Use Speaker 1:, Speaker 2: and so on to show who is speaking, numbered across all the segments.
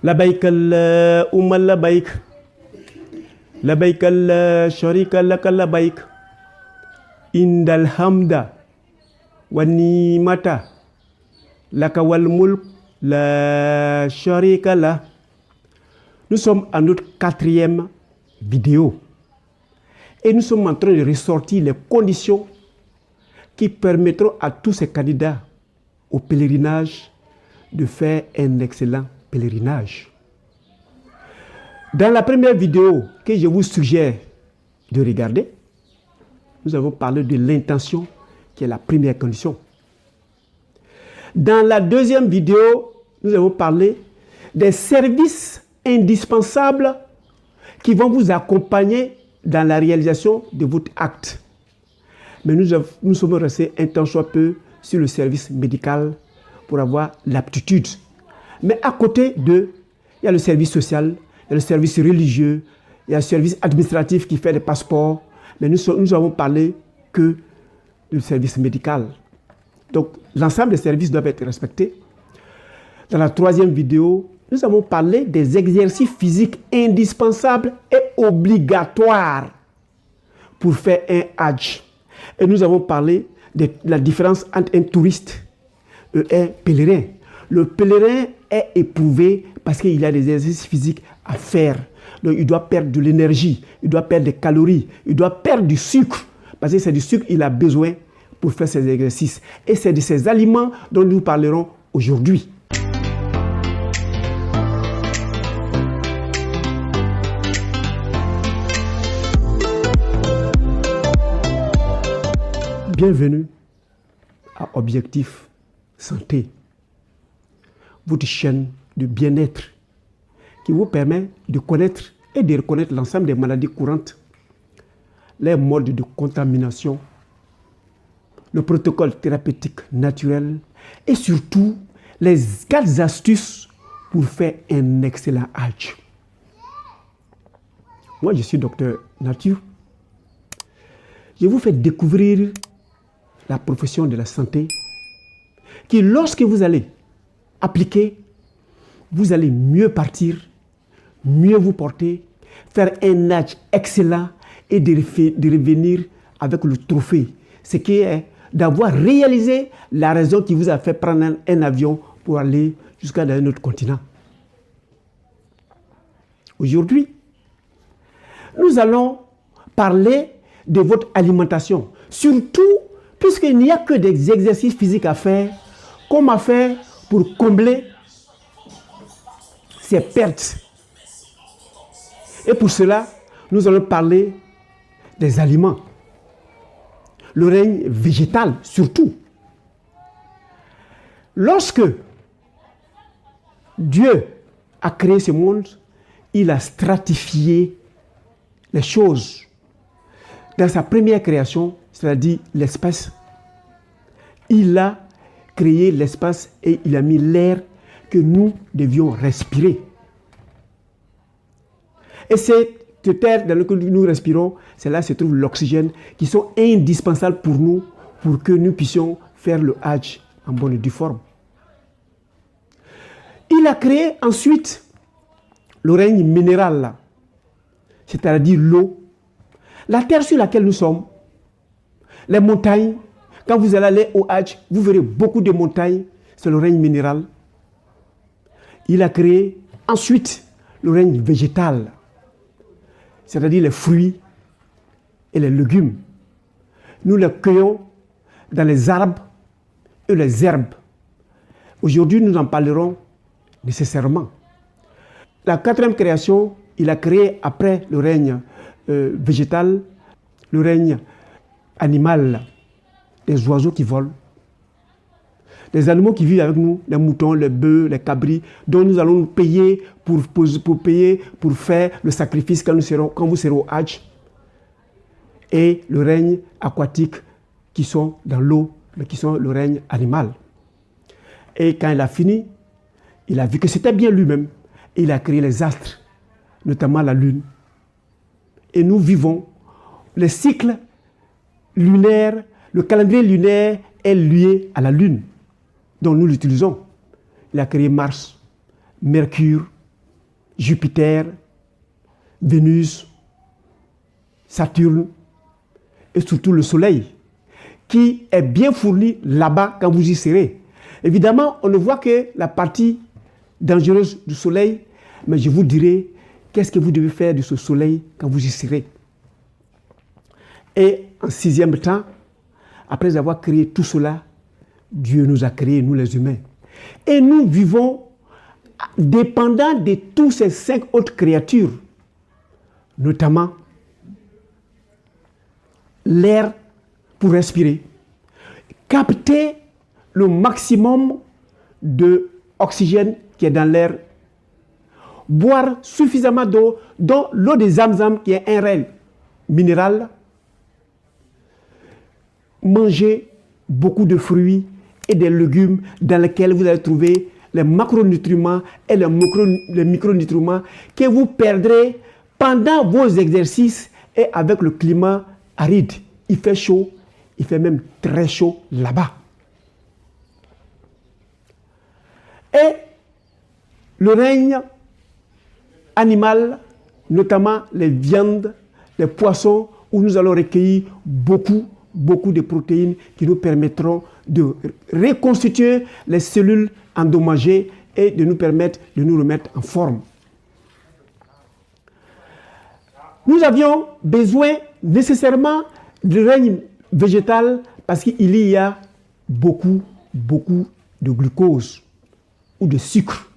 Speaker 1: لبيك اللهم لبيك لبيك لا شريك لك لبيك إن الحمد والنعمة لك والملك لا شريك له. Nous sommes à notre 4e vidéo et nous sommes en train de ressortir les conditions qui permettront à tous ces candidats au pèlerinage de faire un excellent pèlerinage. Dans la première vidéo que je vous suggère de regarder, nous avons parlé de l'intention qui est la première condition. Dans la deuxième vidéo, nous avons parlé des services indispensables qui vont vous accompagner dans la réalisation de votre acte. Mais nous sommes restés un temps soit peu sur le service médical pour avoir l'aptitude. Mais à côté il y a le service social, il y a le service religieux, il y a le service administratif qui fait des passeports. Mais nous avons parlé que du service médical. Donc, l'ensemble des services doivent être respectés. Dans la 3e vidéo, nous avons parlé des exercices physiques indispensables et obligatoires pour faire un Hajj. Et nous avons parlé de la différence entre un touriste et un pèlerin. Le pèlerin est éprouvé parce qu'il a des exercices physiques à faire. Donc, il doit perdre de l'énergie, il doit perdre des calories, il doit perdre du sucre. Parce que c'est du sucre qu'il a besoin pour faire ces exercices. Et c'est de ces aliments dont nous parlerons aujourd'hui. Bienvenue à Objectif Santé, votre chaîne de bien-être qui vous permet de connaître et de reconnaître l'ensemble des maladies courantes, les modes de contamination, le protocole thérapeutique naturel et surtout les 4 astuces pour faire un excellent Hajj. Moi, je suis docteur Nature. Je vous fais découvrir la profession de la santé qui, lorsque vous allez appliquer, vous allez mieux partir, mieux vous porter, faire un Hajj excellent et de revenir avec le trophée. Ce qui est d'avoir réalisé la raison qui vous a fait prendre un avion pour aller jusqu'à un autre continent. Aujourd'hui, nous allons parler de votre alimentation. Surtout, puisqu'il n'y a que des exercices physiques à faire, comment faire pour combler ces pertes. Et pour cela, nous allons parler des aliments. Le règne végétal, surtout. Lorsque Dieu a créé ce monde, il a stratifié les choses. Dans sa première création, c'est-à-dire l'espace, il a créé l'espace et il a mis l'air que nous devions respirer. Et cette air dans lequel nous respirons, c'est là que se trouve l'oxygène, qui sont indispensables pour nous, pour que nous puissions faire le Hajj en bonne et due forme. Il a créé ensuite le règne minéral, c'est-à-dire l'eau, la terre sur laquelle nous sommes, les montagnes. Quand vous allez aller au Hajj, vous verrez beaucoup de montagnes, c'est le règne minéral. Il a créé ensuite le règne végétal, c'est-à-dire les fruits et les légumes. Nous les cueillons dans les arbres et les herbes. Aujourd'hui, nous en parlerons nécessairement. La 4e création, il a créé après le règne végétal, le règne animal, des oiseaux qui volent, des animaux qui vivent avec nous, les moutons, les bœufs, les cabris, dont nous allons nous payer pour faire le sacrifice quand vous serez au Hajj. Et le règne aquatique qui sont dans l'eau, qui sont le règne animal. Et quand il a fini, il a vu que c'était bien lui-même. Il a créé les astres, notamment la lune. Et nous vivons les cycles lunaires, le calendrier lunaire est lié à la lune. Donc nous l'utilisons. Il a créé Mars, Mercure, Jupiter, Vénus, Saturne et surtout le Soleil, qui est bien fourni là-bas quand vous y serez. Évidemment, on ne voit que la partie dangereuse du Soleil, mais je vous dirai qu'est-ce que vous devez faire de ce Soleil quand vous y serez. Et en sixième temps, après avoir créé tout cela, Dieu nous a créés, nous les humains. Et nous vivons dépendants de tous ces 5 autres créatures, notamment l'air pour respirer, capter le maximum d'oxygène qui est dans l'air, boire suffisamment d'eau, dont l'eau de Zamzam qui est un réel minéral, manger beaucoup de fruits et des légumes dans lesquels vous allez trouver les macronutriments et les micronutriments que vous perdrez pendant vos exercices et avec le climat aride. Il fait chaud, il fait même très chaud là-bas. Et le règne animal, notamment les viandes, les poissons, où nous allons recueillir beaucoup de protéines qui nous permettront de reconstituer les cellules endommagées et de nous permettre de nous remettre en forme. Nous avions besoin nécessairement du règne végétal parce qu'il y a beaucoup de glucose ou de sucre.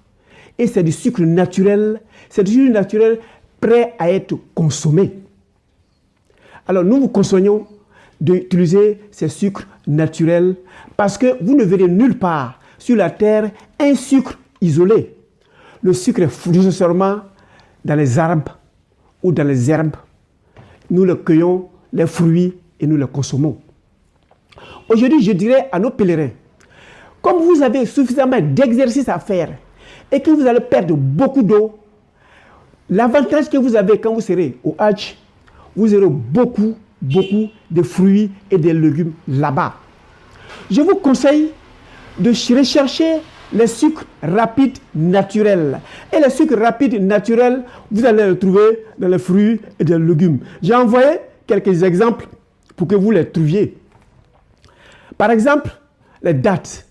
Speaker 1: Et c'est du sucre naturel, c'est du sucre naturel prêt à être consommé. Alors nous vous conseillons d'utiliser ces sucres naturels parce que vous ne verrez nulle part sur la terre un sucre isolé. Le sucre est nécessairement dans les arbres ou dans les herbes. Nous le cueillons, les fruits, et nous les consommons. Aujourd'hui, je dirais à nos pèlerins, comme vous avez suffisamment d'exercices à faire et que vous allez perdre beaucoup d'eau, l'avantage que vous avez quand vous serez au Hajj, vous aurez beaucoup de fruits et de légumes là-bas. Je vous conseille de rechercher les sucres rapides naturels. Et les sucres rapides naturels, vous allez les trouver dans les fruits et les légumes. J'ai envoyé quelques exemples pour que vous les trouviez. Par exemple, les dattes.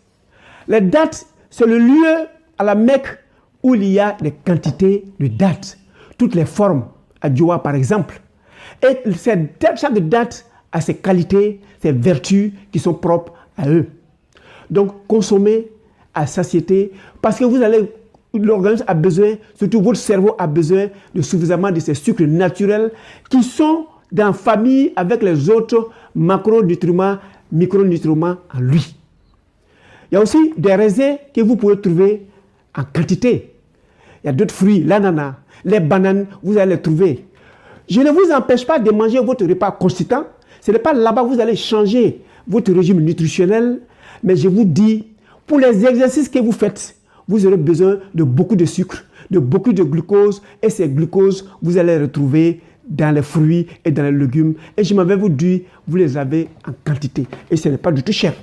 Speaker 1: Les dattes, c'est le lieu à la Mecque où il y a des quantités de dattes. Toutes les formes, à Djoa par exemple. Et chaque date a ses qualités, ses vertus qui sont propres à eux. Donc, consommez à satiété parce que l'organisme a besoin, surtout votre cerveau a besoin de suffisamment de ces sucres naturels qui sont en famille avec les autres macronutriments, micronutriments en lui. Il y a aussi des raisins que vous pouvez trouver en quantité. Il y a d'autres fruits, l'ananas, les bananes, vous allez les trouver. Je ne vous empêche pas de manger votre repas consistant. Ce n'est pas là-bas que vous allez changer votre régime nutritionnel, mais je vous dis, pour les exercices que vous faites, vous aurez besoin de beaucoup de sucre, de beaucoup de glucose, et ces glucoses, vous allez les retrouver dans les fruits et dans les légumes. Et je m'avais vous dit, vous les avez en quantité, et ce n'est pas du tout cher.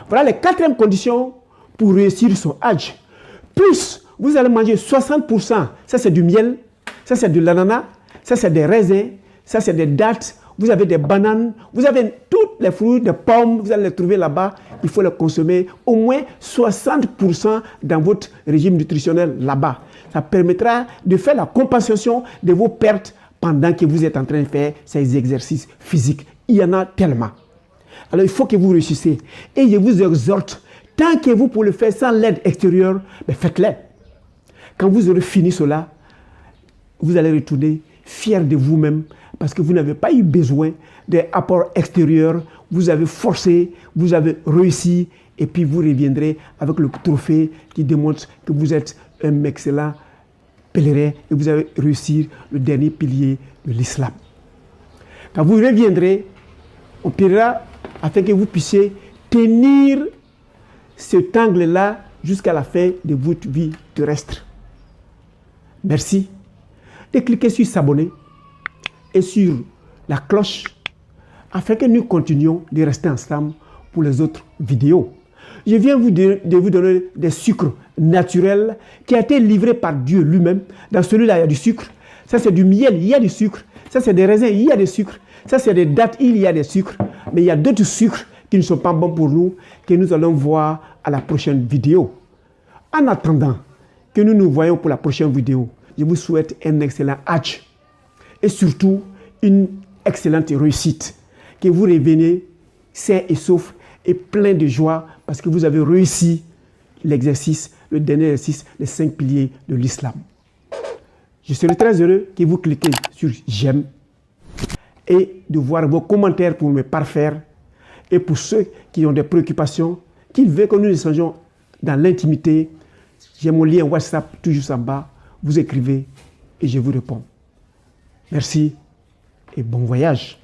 Speaker 1: Voilà les 4e conditions pour réussir son Hajj. Plus, vous allez manger 60%, ça c'est du miel, ça c'est de l'ananas, ça c'est des raisins, ça c'est des dattes, vous avez des bananes, vous avez tous les fruits, des pommes, vous allez les trouver là-bas. Il faut les consommer au moins 60% dans votre régime nutritionnel là-bas. Ça permettra de faire la compensation de vos pertes pendant que vous êtes en train de faire ces exercices physiques. Il y en a tellement. Alors il faut que vous réussissiez. Et je vous exhorte, tant que vous pouvez le faire sans l'aide extérieure, faites-le. Quand vous aurez fini cela, vous allez retourner fier de vous-même parce que vous n'avez pas eu besoin d'apports extérieurs. Vous avez forcé, vous avez réussi et puis vous reviendrez avec le trophée qui démontre que vous êtes un excellent pèlerin et vous avez réussi le dernier pilier de l'islam. Quand vous reviendrez, on priera afin que vous puissiez tenir cet angle-là jusqu'à la fin de votre vie terrestre. Merci de cliquer sur s'abonner et sur la cloche afin que nous continuions de rester ensemble pour les autres vidéos. Je viens de vous donner des sucres naturels qui a été livré par Dieu lui-même. Dans celui-là, il y a du sucre. Ça, c'est du miel, il y a du sucre. Ça, c'est des raisins, il y a des sucres. Ça, c'est des dattes, il y a des sucres. Mais il y a d'autres sucres qui ne sont pas bons pour nous, que nous allons voir à la prochaine vidéo. En attendant que nous nous voyons pour la prochaine vidéo, je vous souhaite un excellent Hajj et surtout une excellente réussite. Que vous revenez sains et saufs et plein de joie parce que vous avez réussi l'exercice, le dernier exercice, les 5 piliers de l'islam. Je serai très heureux que vous cliquez sur j'aime et de voir vos commentaires pour me parfaire. Et pour ceux qui ont des préoccupations, qu'ils veulent que nous échangeons dans l'intimité, j'ai mon lien WhatsApp toujours en bas. Vous écrivez et je vous réponds. Merci et bon voyage.